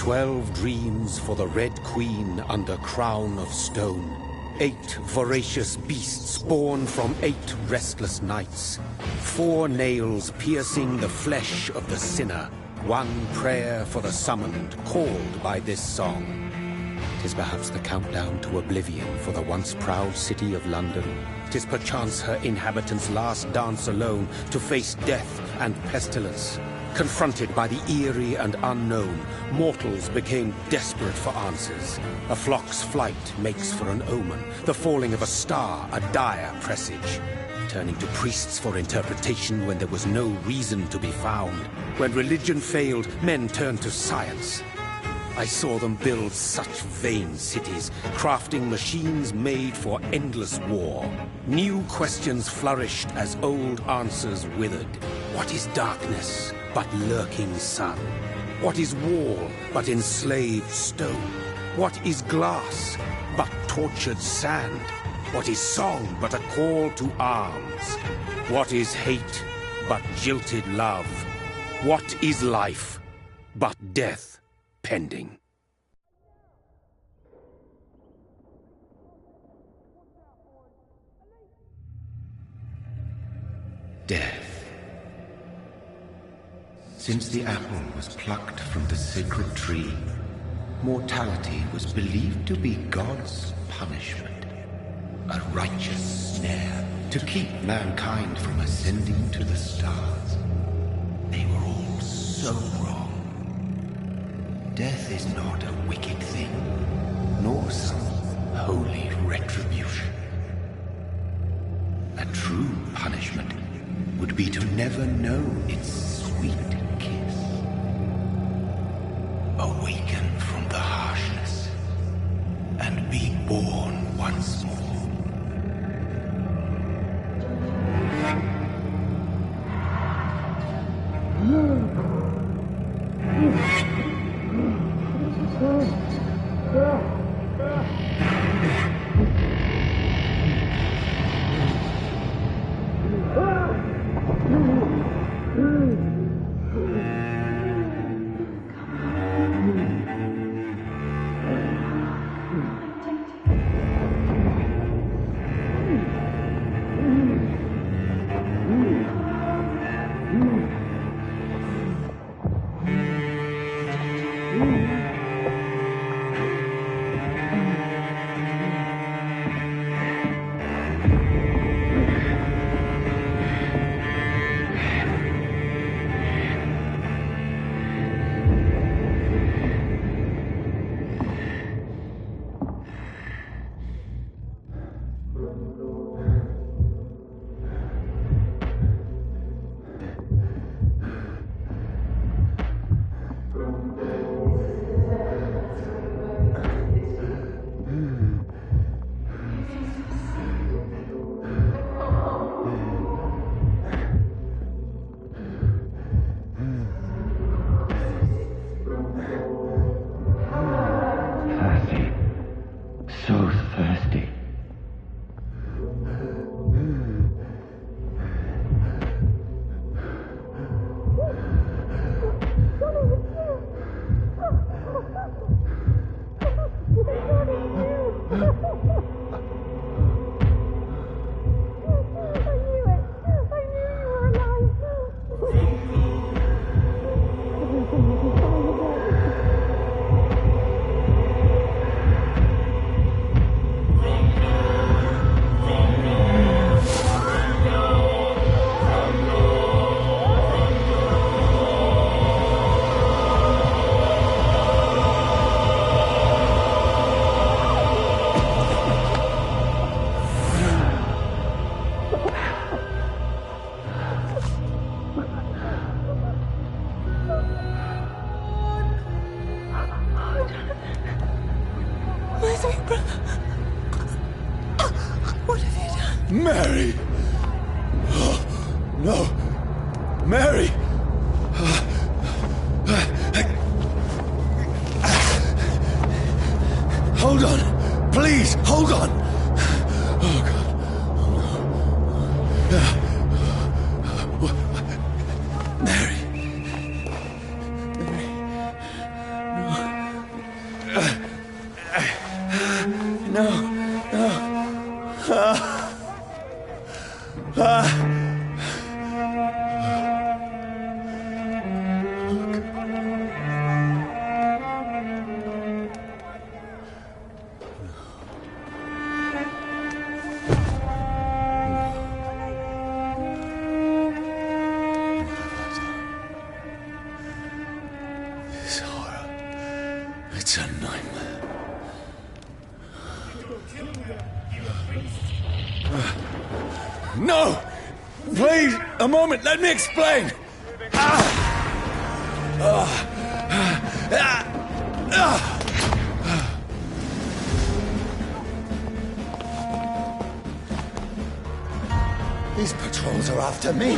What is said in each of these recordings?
12 dreams for the Red Queen under crown of stone. 8 voracious beasts born from 8 restless nights. 4 nails piercing the flesh of the sinner. 1 prayer for the summoned, called by this song. 'Tis perhaps the countdown to oblivion for the once proud city of London. 'Tis perchance her inhabitants' last dance alone to face death and pestilence. Confronted by the eerie and unknown, mortals became desperate for answers. A flock's flight makes for an omen, the falling of a star a dire presage. Turning to priests for interpretation when there was no reason to be found. When religion failed, men turned to science. I saw them build such vain cities, crafting machines made for endless war. New questions flourished as old answers withered. What is darkness but lurking sun? What is wall but enslaved stone? What is glass but tortured sand? What is song but a call to arms? What is hate but jilted love? What is life but death pending? Death. Since the apple was plucked from the sacred tree, mortality was believed to be God's punishment. A righteous snare to keep mankind from ascending to the stars. They were all so wrong. Death is not a wicked thing, nor some holy retribution. A true punishment would be to never know its sweet kiss. Awaken from the harshness and be born once more. What have you done? Mary! Oh, no! Mary! Hold on! Please, hold on! Oh, God. Oh, no. Mary. Mary. No. It's a nightmare. No! Please, a moment, let me explain! These patrols are after me.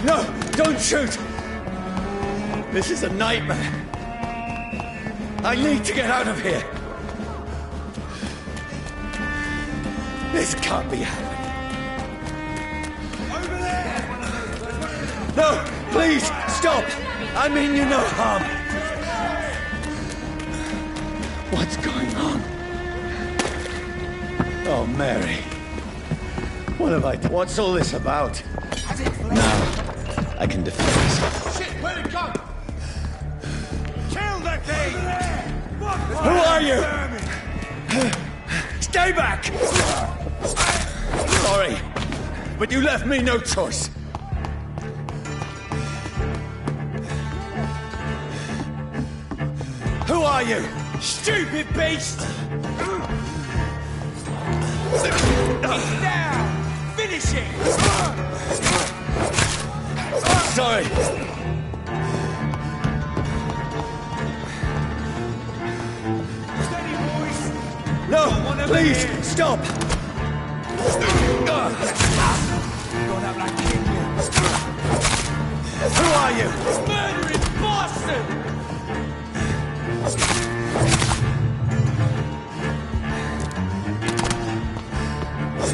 No, don't shoot! This is a nightmare. I need to get out of here. This can't be happening. Over there! No, please, stop! I mean you no harm. What's going on? Oh, Mary. What have I done? What's all this about? Now, I can defend myself. Shit, where'd it go? Kill the thing! Who are you? Stay back! Sorry, but you left me no choice. Who are you? Stupid beast! He's down! Finish it! Sorry. Steady, boys! No, please, stop! Gone up like Kenya. Who are you? Murdering bastard!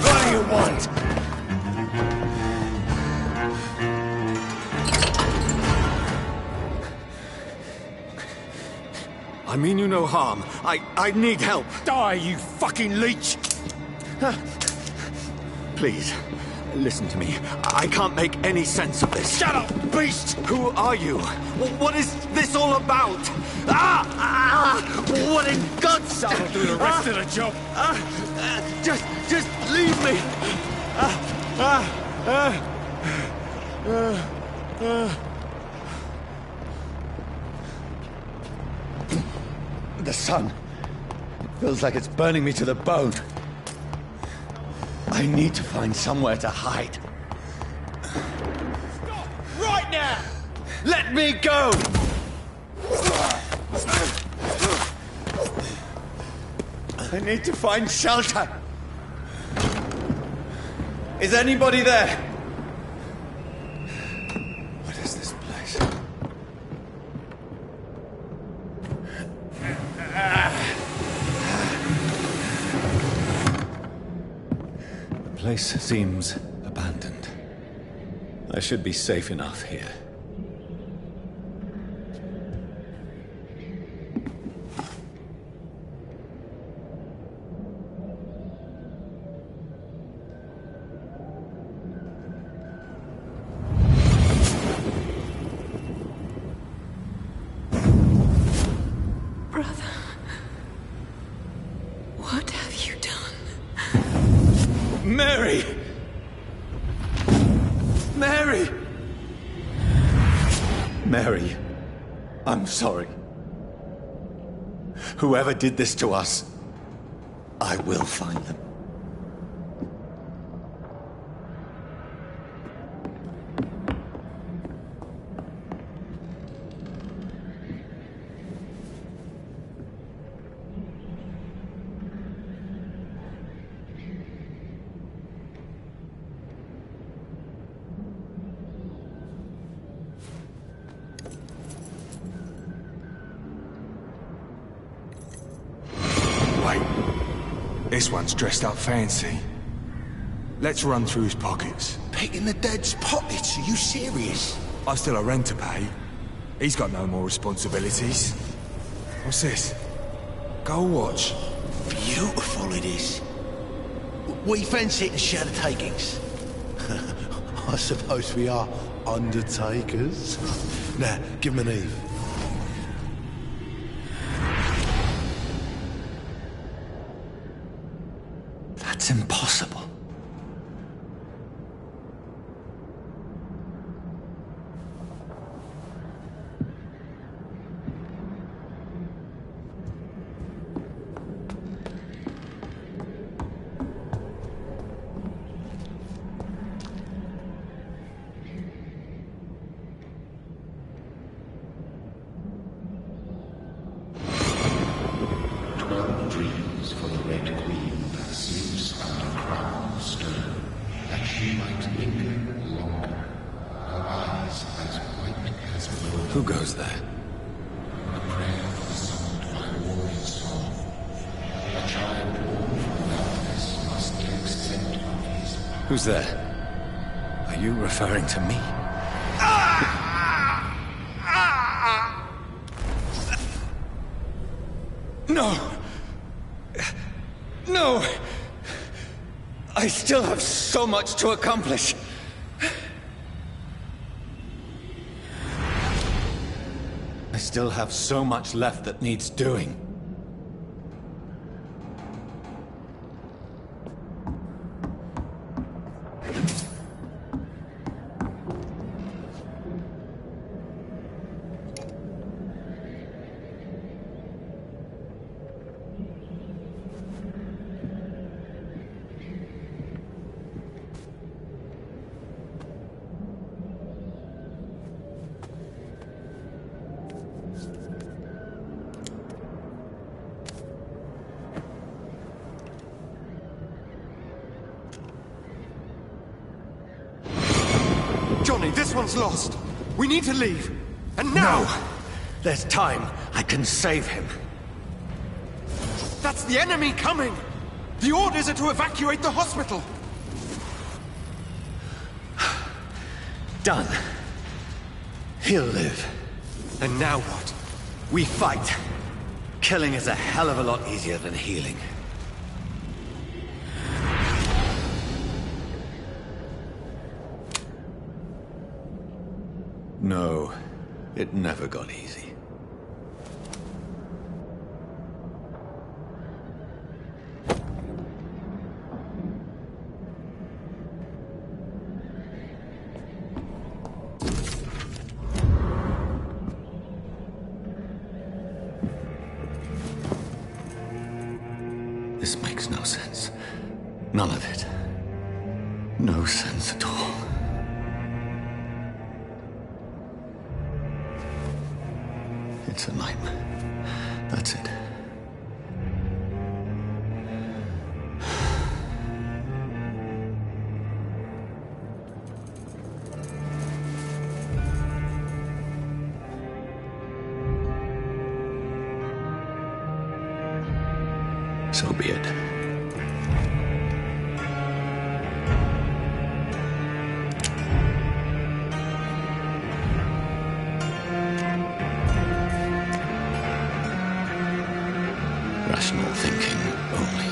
What do you want? I mean you no harm. I need help. Die, you fucking leech! Please, listen to me. I can't make any sense of this. Shut up, beast! Who are you? What is this all about? What in God's name? I'll do the rest of the job. Just leave me. The sun. It feels like it's burning me to the bone. I need to find somewhere to hide. Stop! Right now! Let me go! I need to find shelter. Is anybody there? What is this place? The place seems abandoned. I should be safe enough here. Brother, what have you done? Mary! Mary! Mary, I'm sorry. Whoever did this to us, I will find them. This one's dressed up fancy. Let's run through his pockets. Picking the dead's pockets? Are you serious? I've still a rent to pay. He's got no more responsibilities. What's this? Gold watch. Beautiful it is. We fancy it and share the takings. I suppose we are undertakers. Now, give him an Eve. That's impossible. Who goes there? A prayer summoned by warrior song. A child born from darkness must the extent of his power. Who's there? Are you referring to me? No! No! I still have so much to accomplish. I still have so much left that needs doing. Johnny, this one's lost. We need to leave. And now! No! There's time. I can save him. That's the enemy coming! The orders are to evacuate the hospital! Done. He'll live. And now what? We fight. Killing is a hell of a lot easier than healing. No, it never got easy. This makes no sense. None of it. No sense at all. It's a nightmare. That's it. So be it. Rational thinking only.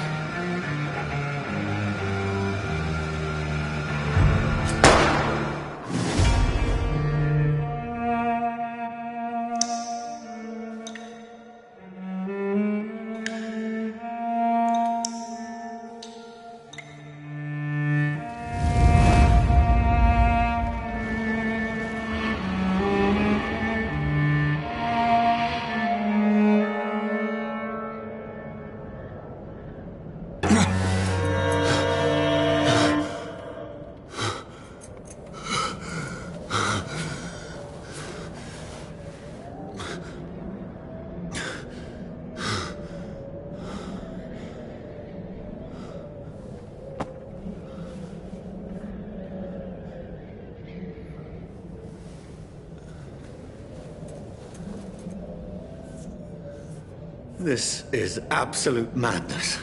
This is absolute madness.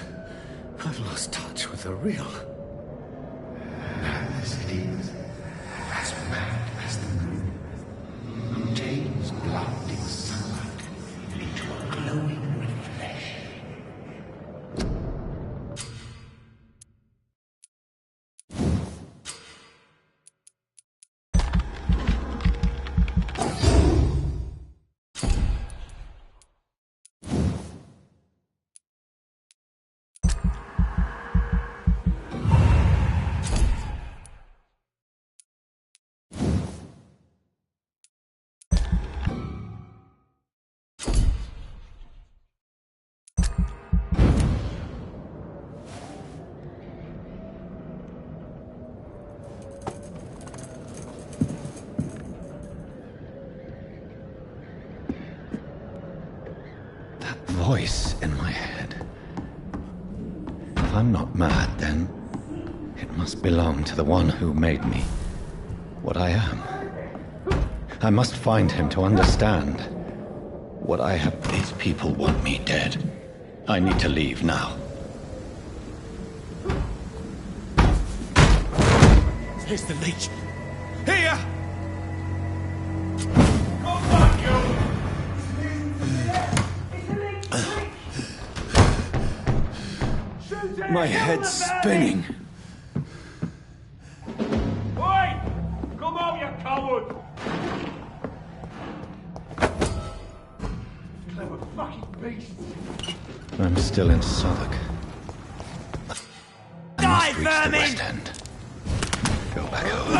I've lost touch with the real. Madness it is, as mad as the moon, who takes blinding sunlight into a glowing reflection. Voice in my head. If I'm not mad, then it must belong to the one who made me what I am. I must find him to understand what I have. These people want me dead. I need to leave now. Here's the leech. Here! My head's spinning. Oi! Come out, you coward! Clever fucking beasts! I'm still in Southwark. I must reach the West End. Go back home.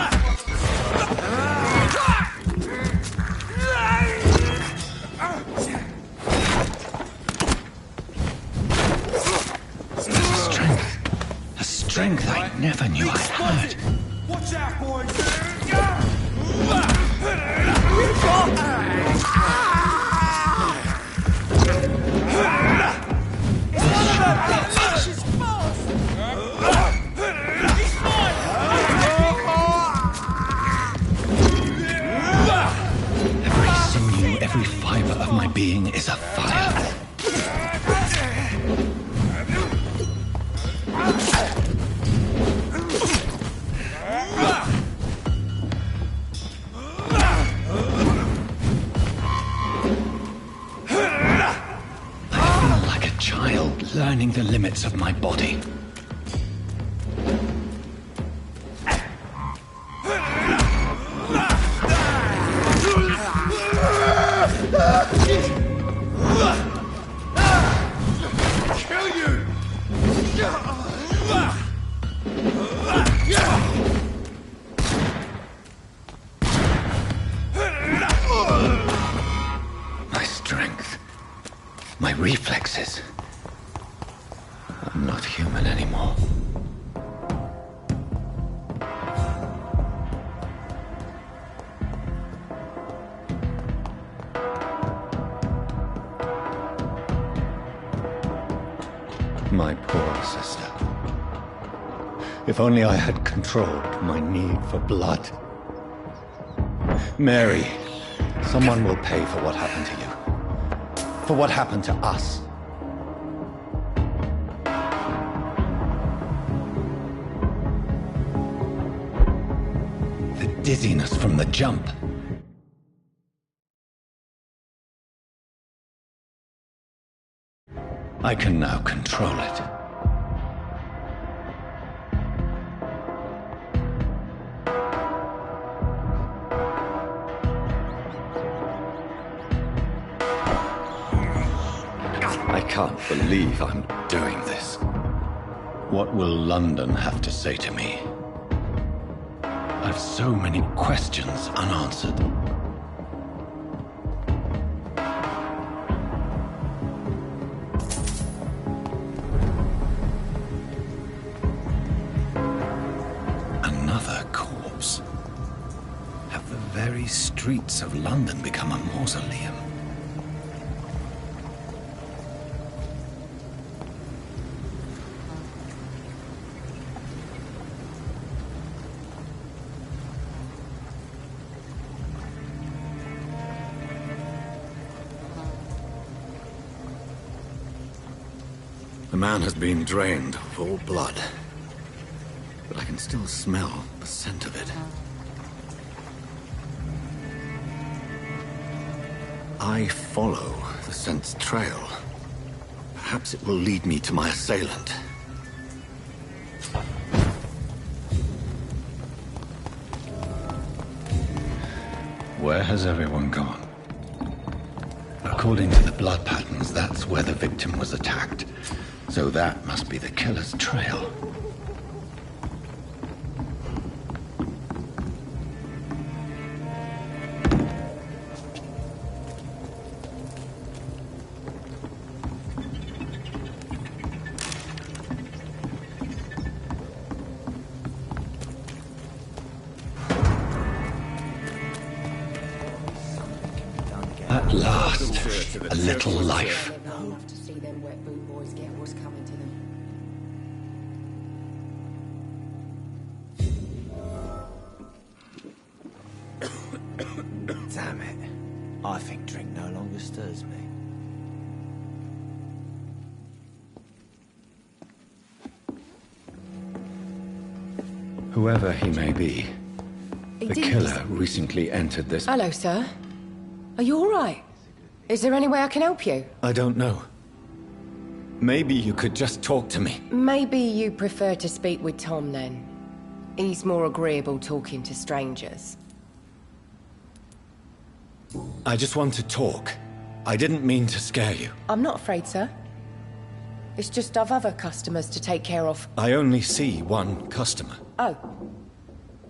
A strength I never knew I had. Watch out, boys! Every sinew, every fiber of my being is afire. Learning the limits of my body. Kill you! My strength, my reflexes. I'm not human anymore. My poor sister. If only I had controlled my need for blood. Mary, someone will pay for what happened to you. For what happened to us. Dizziness from the jump. I can now control it. I can't believe I'm doing this. What will London have to say to me? I've so many questions unanswered. Another corpse. Have the very streets of London become a mausoleum? The man has been drained of all blood, but I can still smell the scent of it. I follow the scent's trail. Perhaps it will lead me to my assailant. Where has everyone gone? According to the blood patterns, that's where the victim was attacked. So that must be the killer's trail. At last, a little life. Love to see them wet boot boys get what's coming to them. Damn it. I think drink no longer stirs me. Whoever he may be, the killer recently entered this... Hello, sir. Are you all right? Is there any way I can help you? I don't know. Maybe you could just talk to me. Maybe you prefer to speak with Tom, then. He's more agreeable talking to strangers. I just want to talk. I didn't mean to scare you. I'm not afraid, sir. It's just I've other customers to take care of. I only see one customer. Oh.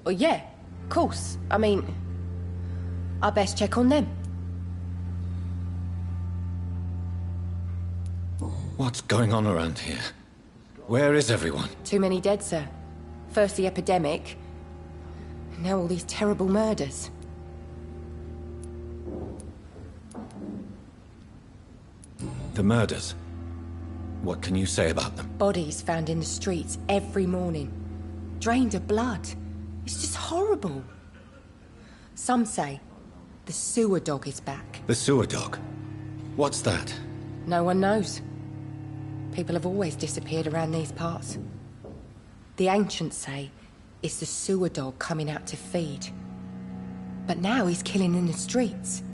Well, yeah, of course. I mean, I best check on them. What's going on around here? Where is everyone? Too many dead, sir. First the epidemic, now all these terrible murders. The murders? What can you say about them? Bodies found in the streets every morning. Drained of blood. It's just horrible. Some say the sewer dog is back. The sewer dog? What's that? No one knows. People have always disappeared around these parts. The ancients say it's the sewer dog coming out to feed. But now he's killing in the streets.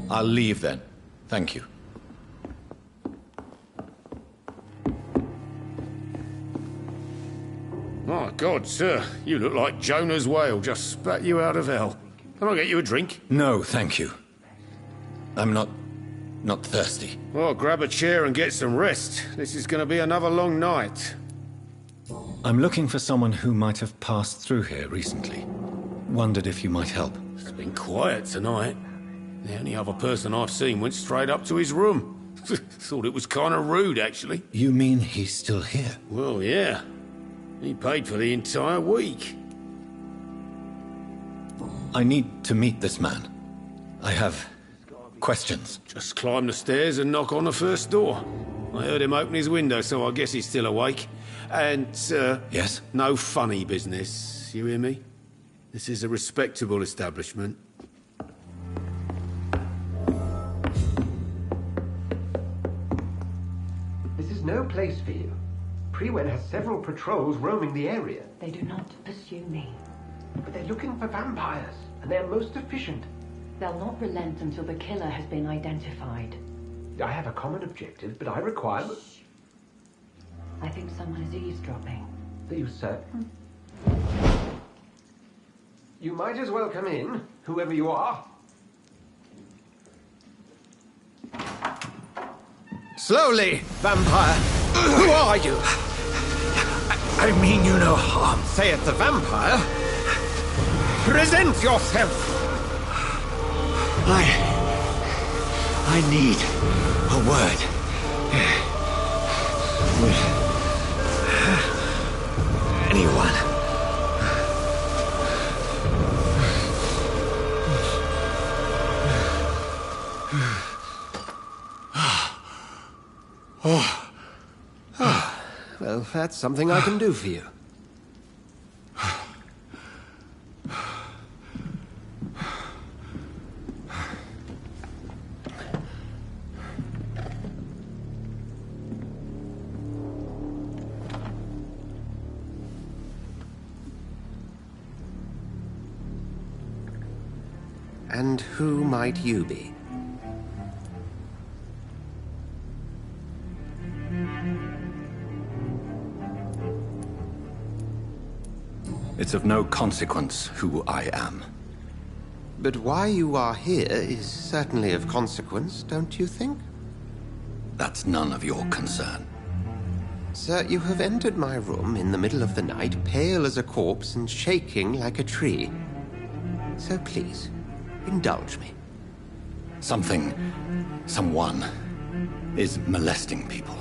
I'll leave then. Thank you. My God, sir, you look like Jonah's whale just spat you out of hell. Can I get you a drink? No, thank you. I'm not thirsty. Well, grab a chair and get some rest. This is going to be another long night. I'm looking for someone who might have passed through here recently. Wondered if you might help. It's been quiet tonight. The only other person I've seen went straight up to his room. Thought it was kind of rude, actually. You mean he's still here? Well, yeah. He paid for the entire week. I need to meet this man. I have questions. Just climb the stairs and knock on the first door. I heard him open his window, so I guess he's still awake. And, sir... Yes? No funny business, you hear me? This is a respectable establishment. This is no place for you. Prewen has several patrols roaming the area. They do not pursue me. But they're looking for vampires, and they're most efficient. They'll not relent until the killer has been identified. I have a common objective, but I require... I think someone is eavesdropping. Are you certain? You might as well come in, whoever you are. Slowly, vampire. Who are you? I mean you no harm, saith the vampire. Present yourself. I need a word. With anyone. Well, that's something I can do for you. And who might you be? It's of no consequence who I am. But why you are here is certainly of consequence, don't you think? That's none of your concern. Sir, you have entered my room in the middle of the night, pale as a corpse and shaking like a tree. So please, indulge me. Someone is molesting people.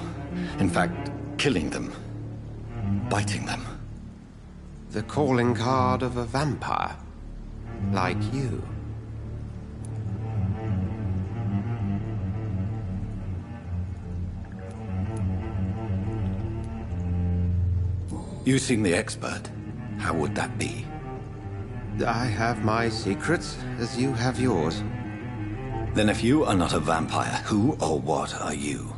In fact, killing them. Biting them. The calling card of a vampire. Like you. You seem the expert. How would that be? I have my secrets, as you have yours. Then if you are not a vampire, who or what are you?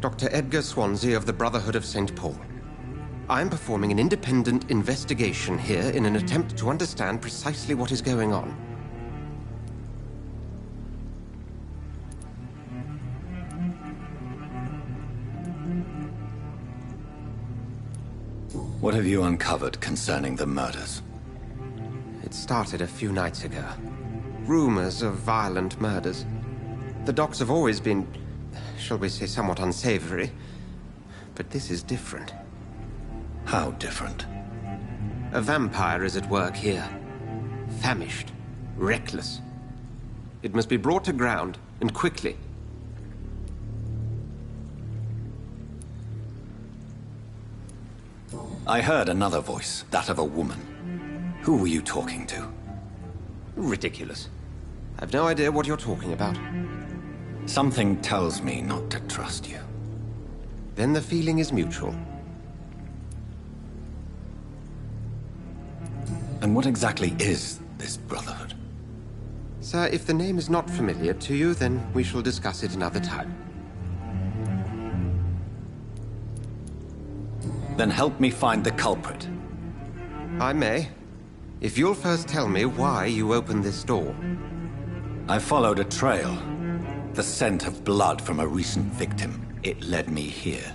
Dr. Edgar Swansea of the Brotherhood of St. Paul. I'm performing an independent investigation here in an attempt to understand precisely what is going on. What have you uncovered concerning the murders? It started a few nights ago. Rumors of violent murders. The docs have always been, shall we say, somewhat unsavory. But this is different. How different? A vampire is at work here. Famished. Reckless. It must be brought to ground, and quickly. I heard another voice, that of a woman. Who were you talking to? Ridiculous. I've no idea what you're talking about. Something tells me not to trust you. Then the feeling is mutual. And what exactly is this Brotherhood? Sir, if the name is not familiar to you, then we shall discuss it another time. Then help me find the culprit. I may. If you'll first tell me why you opened this door. I followed a trail. The scent of blood from a recent victim. It led me here.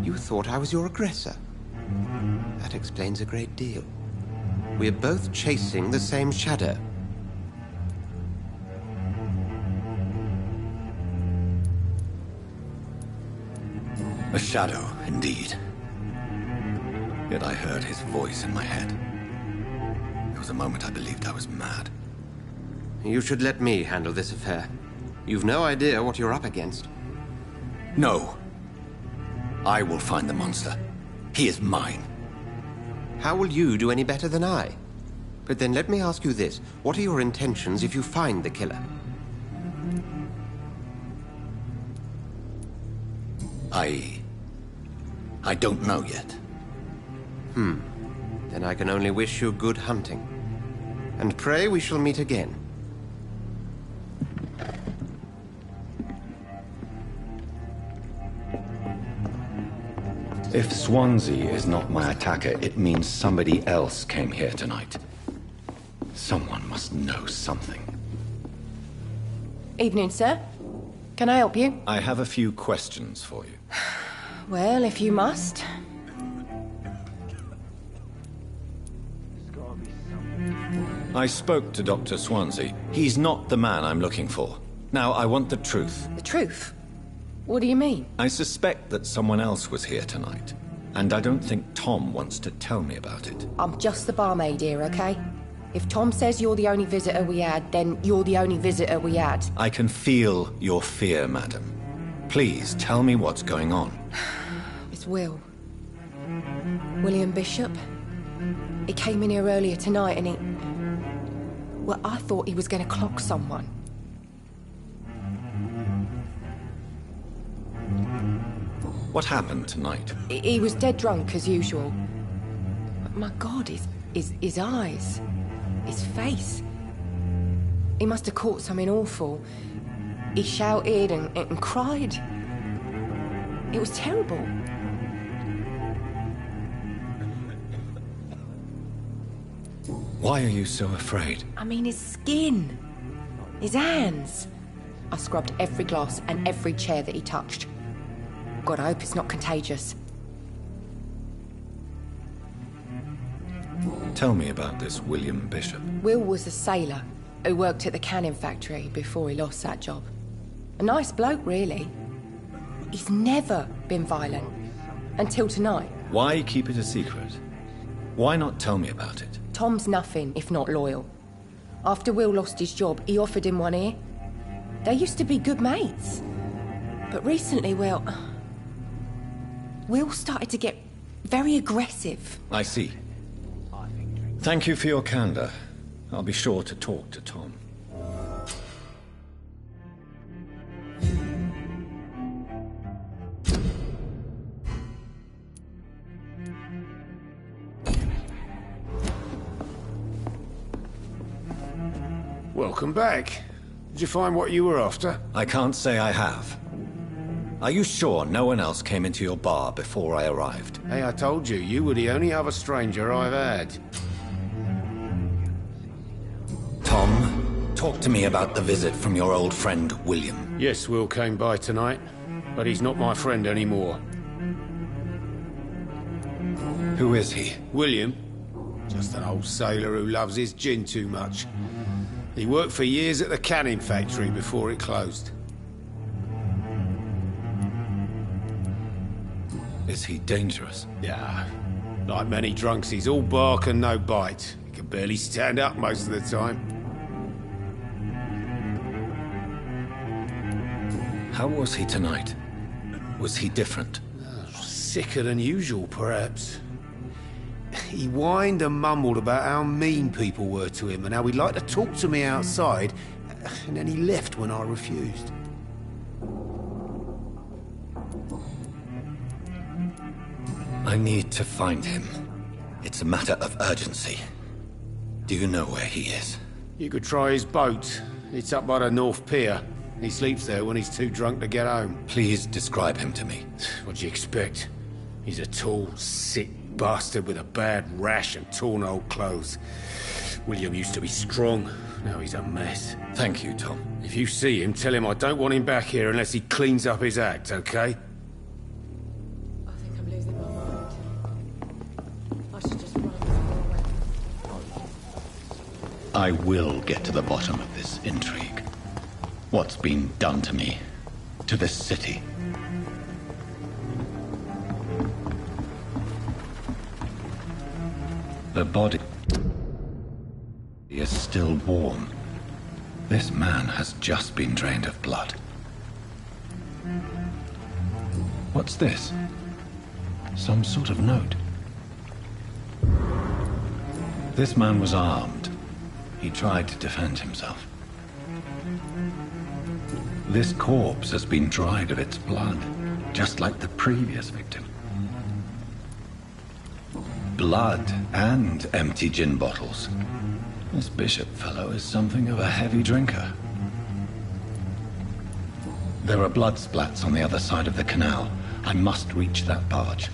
You thought I was your aggressor? That explains a great deal. We're both chasing the same shadow. A shadow, indeed. Yet I heard his voice in my head. There was a moment I believed I was mad. You should let me handle this affair. You've no idea what you're up against. No. I will find the monster. He is mine. How will you do any better than I? But then let me ask you this. What are your intentions if you find the killer? I don't know yet. Then I can only wish you good hunting. And pray we shall meet again. If Swansea is not my attacker, it means somebody else came here tonight. Someone must know something. Evening, sir. Can I help you? I have a few questions for you. Well, if you must. I spoke to Dr. Swansea. He's not the man I'm looking for. Now, I want the truth. The truth? What do you mean? I suspect that someone else was here tonight. And I don't think Tom wants to tell me about it. I'm just the barmaid here, okay? If Tom says you're the only visitor we had, then you're the only visitor we had. I can feel your fear, madam. Please, tell me what's going on. It's Will. William Bishop. He came in here earlier tonight and he... Well, I thought he was going to clock someone. What happened tonight? He was dead drunk, as usual. But my God, his eyes... his face... He must have caught something awful. He shouted and cried. It was terrible. Why are you so afraid? I mean, his skin. His hands. I scrubbed every glass and every chair that he touched. God, I hope it's not contagious. Tell me about this William Bishop. Will was a sailor who worked at the cannon factory before he lost that job. A nice bloke, really. He's never been violent. Until tonight. Why keep it a secret? Why not tell me about it? Tom's nothing if not loyal. After Will lost his job, he offered him one ear. They used to be good mates. But recently, Will started to get very aggressive. I see. Thank you for your candor. I'll be sure to talk to Tom. Welcome back. Did you find what you were after? I can't say I have. Are you sure no one else came into your bar before I arrived? Hey, I told you, you were the only other stranger I've had. Tom, talk to me about the visit from your old friend, William. Yes, Will came by tonight, but he's not my friend anymore. Who is he? William. Just an old sailor who loves his gin too much. He worked for years at the canning factory before it closed. Is he dangerous? Yeah. Like many drunks, he's all bark and no bite. He can barely stand up most of the time. How was he tonight? Was he different? Sicker than usual, perhaps. He whined and mumbled about how mean people were to him and how he'd like to talk to me outside, and then he left when I refused. I need to find him. It's a matter of urgency. Do you know where he is? You could try his boat. It's up by the North Pier. He sleeps there when he's too drunk to get home. Please describe him to me. What do you expect? He's a tall, sick bastard with a bad rash and torn old clothes. William used to be strong. Now he's a mess. Thank you, Tom. If you see him, tell him I don't want him back here unless he cleans up his act, okay? I think I'm losing my mind. I should just run away. I will get to the bottom of this intrigue. What's been done to me? To this city? The body is still warm. This man has just been drained of blood. What's this? Some sort of note. This man was armed. He tried to defend himself. This corpse has been dried of its blood, just like the previous victim. Blood and empty gin bottles. This Bishop fellow is something of a heavy drinker. There are blood splats on the other side of the canal. I must reach that barge.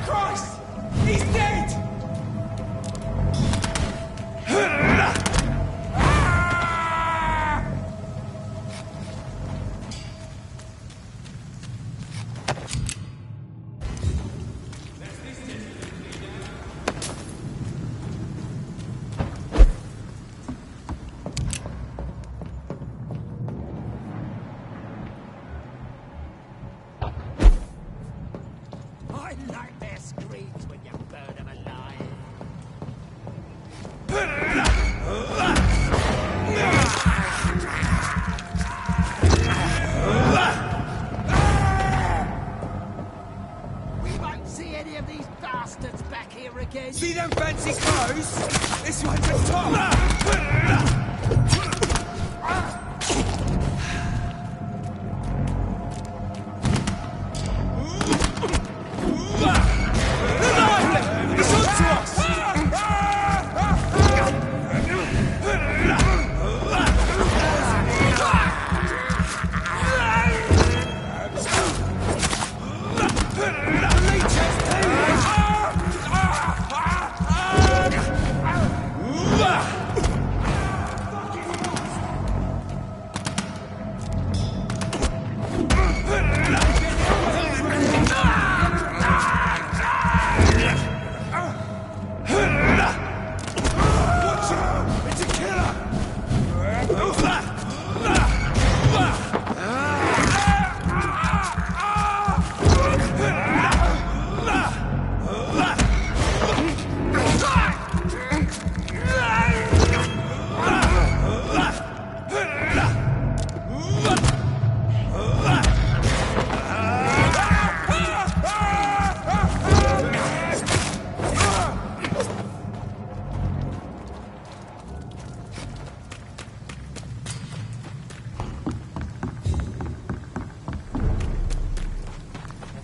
Christ! He's dead! I like their screams when you burn them alive. We won't see any of these bastards back here again. See them fancy clothes? This one's a top!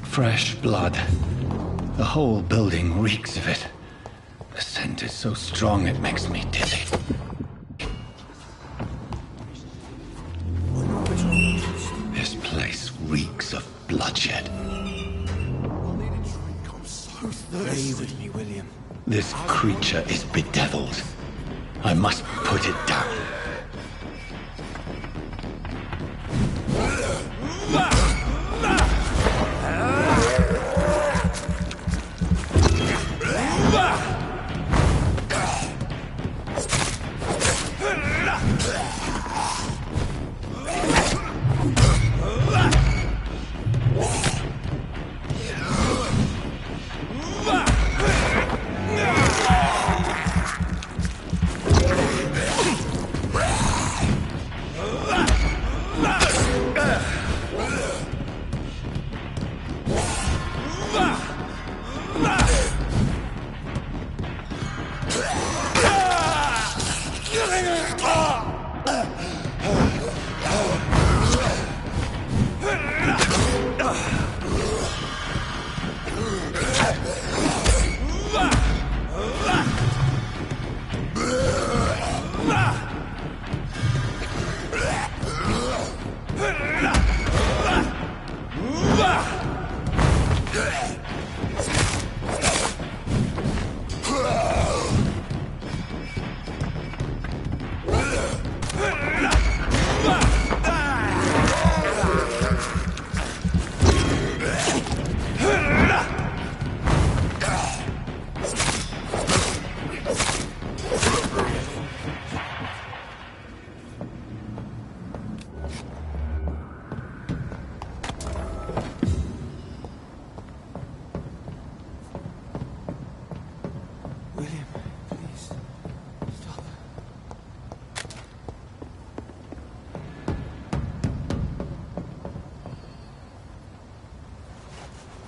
Fresh blood. The whole building reeks of it. The scent is so strong it makes me dizzy. This place reeks of bloodshed. Stay with me, William. This creature is bedeviled. I must put it down.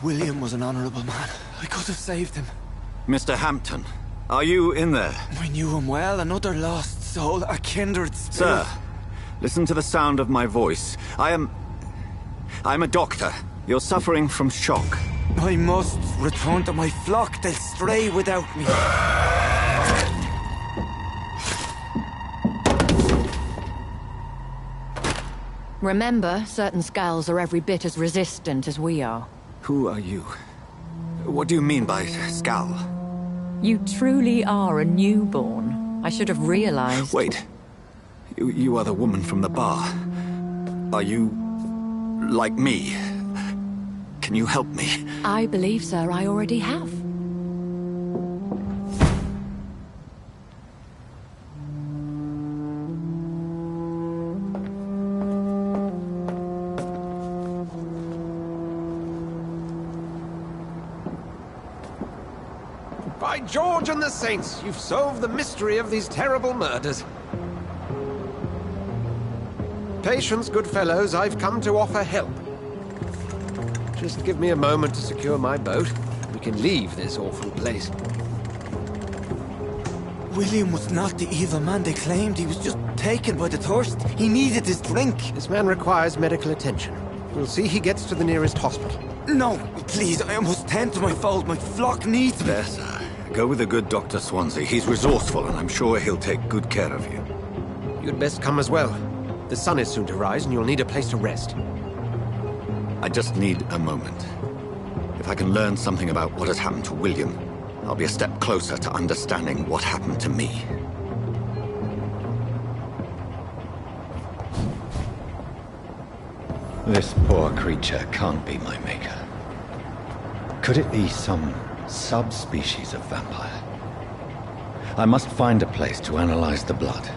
William was an honorable man. I could have saved him. Mr. Hampton, are you in there? I knew him well, another lost soul, a kindred spirit. Sir, listen to the sound of my voice. I'm a doctor. You're suffering from shock. I must return to my flock. They'll stray without me. Remember, certain skulls are every bit as resistant as we are. Who are you? What do you mean by skull? You truly are a newborn. I should have realized. Wait. You are the woman from the bar. Are you like me? Can you help me? I believe, sir, I already have. By George and the Saints, you've solved the mystery of these terrible murders. Patience, good fellows, I've come to offer help. Just give me a moment to secure my boat. We can leave this awful place. William was not the evil man they claimed. He was just taken by the thirst. He needed his drink. This man requires medical attention. We'll see he gets to the nearest hospital. No, please, I must tend to my fold. My flock needs me. There, sir. Go with the good Dr. Swansea. He's resourceful, and I'm sure he'll take good care of you. You'd best come as well. The sun is soon to rise, and you'll need a place to rest. I just need a moment. If I can learn something about what has happened to William, I'll be a step closer to understanding what happened to me. This poor creature can't be my maker. Could it be some subspecies of vampire? I must find a place to analyze the blood.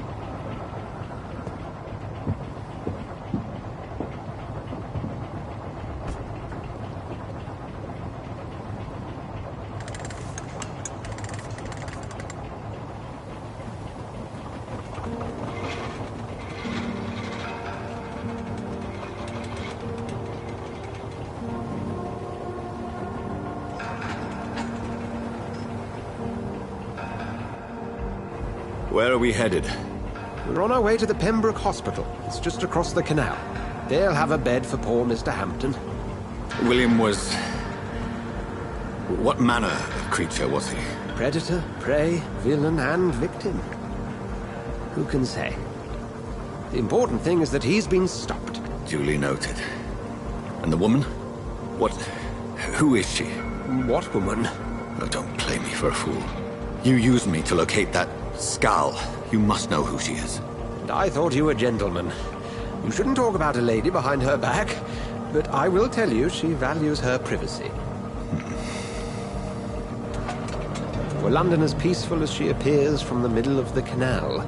Where are we headed? We're on our way to the Pembroke Hospital. It's just across the canal. They'll have a bed for poor Mr. Hampton. William was... What manner of creature was he? Predator, prey, villain, and victim. Who can say? The important thing is that he's been stopped. Duly noted. And the woman? What... who is she? What woman? Oh, don't play me for a fool. You used me to locate that Skal. You must know who she is. And I thought you a gentleman. You shouldn't talk about a lady behind her back, but I will tell you she values her privacy. Were London as peaceful as she appears from the middle of the canal?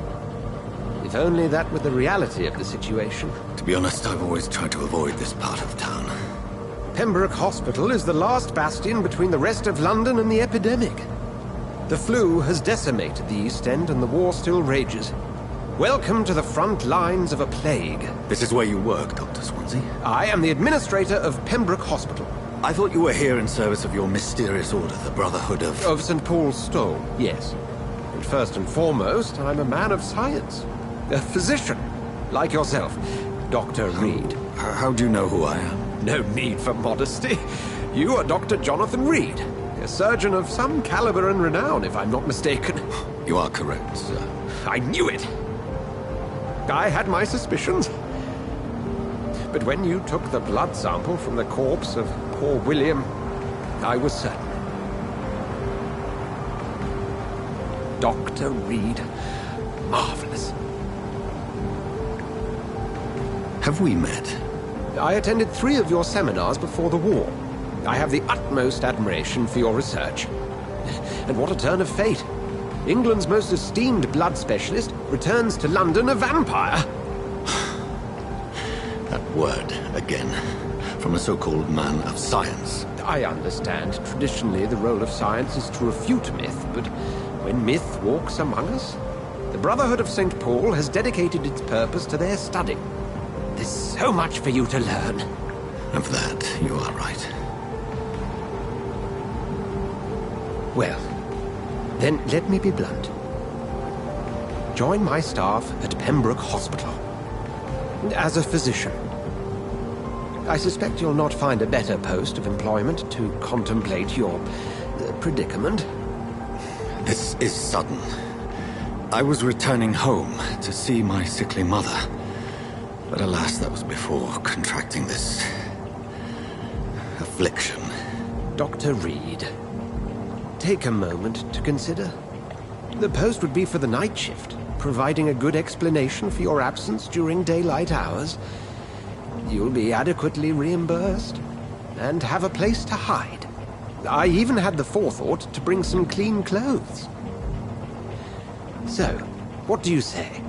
If only that were the reality of the situation. To be honest, I've always tried to avoid this part of town. Pembroke Hospital is the last bastion between the rest of London and the epidemic. The flu has decimated the East End and the war still rages. Welcome to the front lines of a plague. This is where you work, Dr. Swansea? I am the administrator of Pembroke Hospital. I thought you were here in service of your mysterious order, the Brotherhood of... Of St. Paul's Stole, yes. But first and foremost, I'm a man of science. A physician, like yourself, Dr. Reed. How do you know who I am? No need for modesty. You are Dr. Jonathan Reed, a surgeon of some caliber and renown, if I'm not mistaken. You are correct, sir. I knew it! I had my suspicions. But when you took the blood sample from the corpse of poor William, I was certain. Dr. Reed. Marvelous. Have we met? I attended 3 of your seminars before the war. I have the utmost admiration for your research. And what a turn of fate. England's most esteemed blood specialist returns to London a vampire. That word, again. From a so-called man of science. I understand. Traditionally, the role of science is to refute myth, but when myth walks among us, the Brotherhood of St. Paul has dedicated its purpose to their study. There's so much for you to learn. Of that, you are right. Well, then let me be blunt. Join my staff at Pembroke Hospital. As a physician. I suspect you'll not find a better post of employment to contemplate your predicament. This is sudden. I was returning home to see my sickly mother. But alas, that was before contracting this... affliction. Dr. Reed, take a moment to consider. The post would be for the night shift, providing a good explanation for your absence during daylight hours. You'll be adequately reimbursed, and have a place to hide. I even had the forethought to bring some clean clothes. So, what do you say?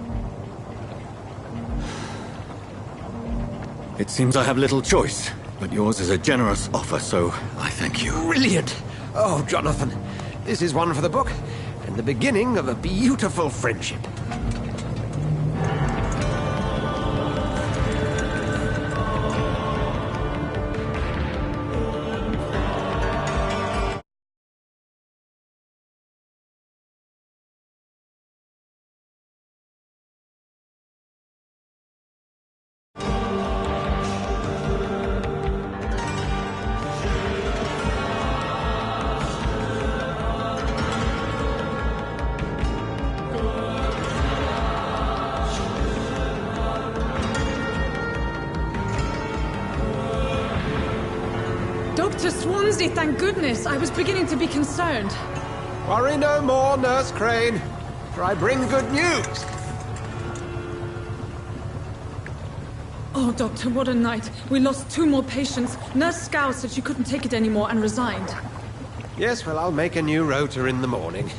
It seems I have little choice, but yours is a generous offer, so I thank you. Brilliant! Oh, Jonathan, this is one for the book, and the beginning of a beautiful friendship. Dr. Swansea, thank goodness. I was beginning to be concerned. Worry no more, Nurse Crane, for I bring good news. Oh, Doctor, what a night. We lost 2 more patients. Nurse Scow said she couldn't take it anymore and resigned. Yes, well, I'll make a new rota in the morning.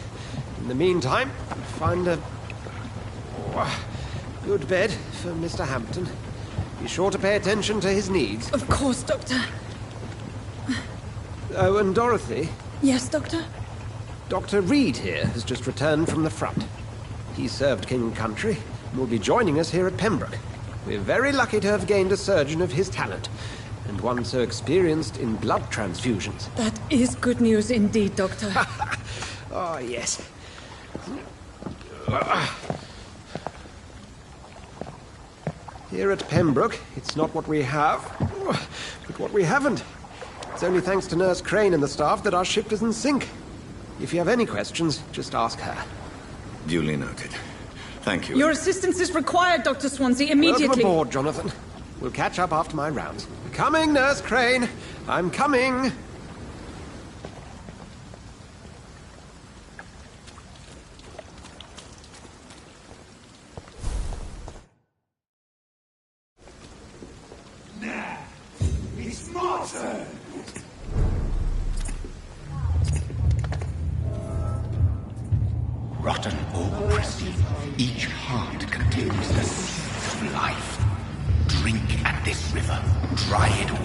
In the meantime, find a good bed for Mr. Hampton. Be sure to pay attention to his needs. Of course, Doctor. Oh, and Dorothy? Yes, Doctor? Dr. Reed here has just returned from the front. He served King and Country and will be joining us here at Pembroke. We're very lucky to have gained a surgeon of his talent, and one so experienced in blood transfusions. That is good news indeed, Doctor. Oh, yes. Here at Pembroke, it's not what we have, but what we haven't. It's only thanks to Nurse Crane and the staff that our ship doesn't sink. If you have any questions, just ask her. Duly noted. Thank you. Your assistance is required, Dr. Swansea, immediately. Welcome aboard, Jonathan. We'll catch up after my rounds. Coming, Nurse Crane. I'm coming. It's my turn! Rotten or pristine, each heart contains the seeds of life. Drink at this river, dry it all.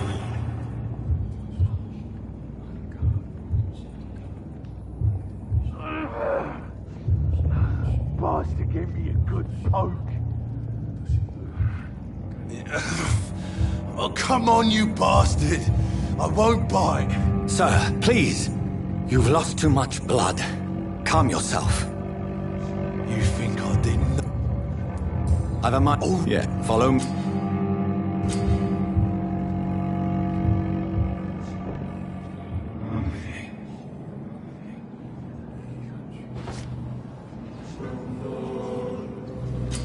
Bastard gave me a good poke. Oh, come on, you bastard! I won't bite. Sir, please. You've lost too much blood. Calm yourself. You think I didn't? I've a mind. Oh, yeah. Follow me.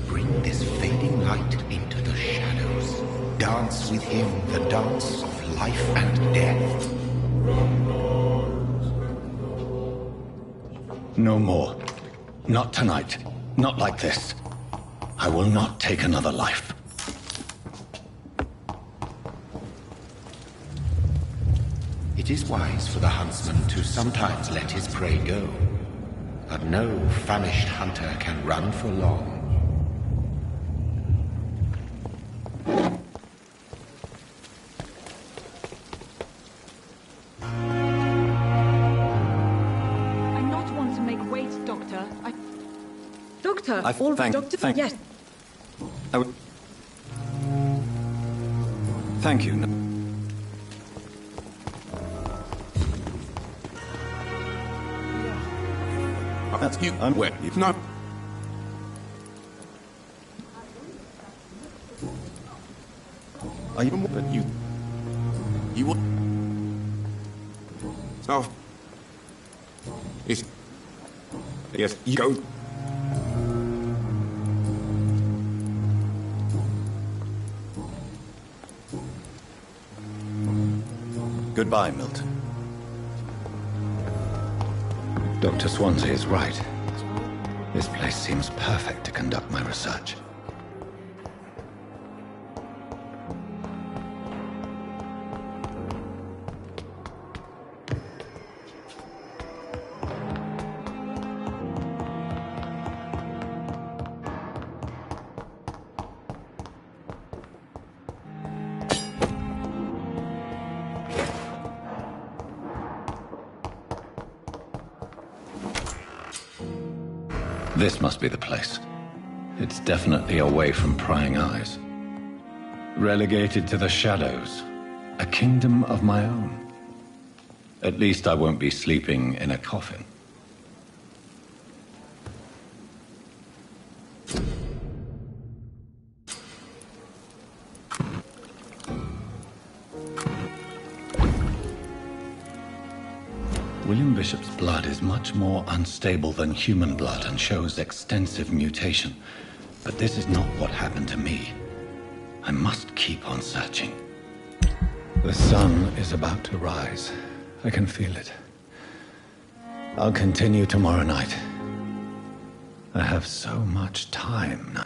Bring this fading light into the shadows. Dance with him the dance of life and death. No more. Not tonight. Not like this. I will not take another life. It is wise for the huntsman to sometimes let his prey go. But no famished hunter can run for long. I'm not one to make weight, Doctor. Doctor? Thank Yes. I would... Thank you. That's you. I'm wet. If not... Are you... But you... You will... So... It's... Yes, you go... Goodbye, Milton. Dr. Swansea is right. This place seems perfect to conduct my research. This must be the place. It's definitely away from prying eyes. Relegated to the shadows. A kingdom of my own. At least I won't be sleeping in a coffin. William Bishop's blood is much more unstable than human blood and shows extensive mutation. But this is not what happened to me. I must keep on searching. The sun is about to rise. I can feel it. I'll continue tomorrow night. I have so much time now.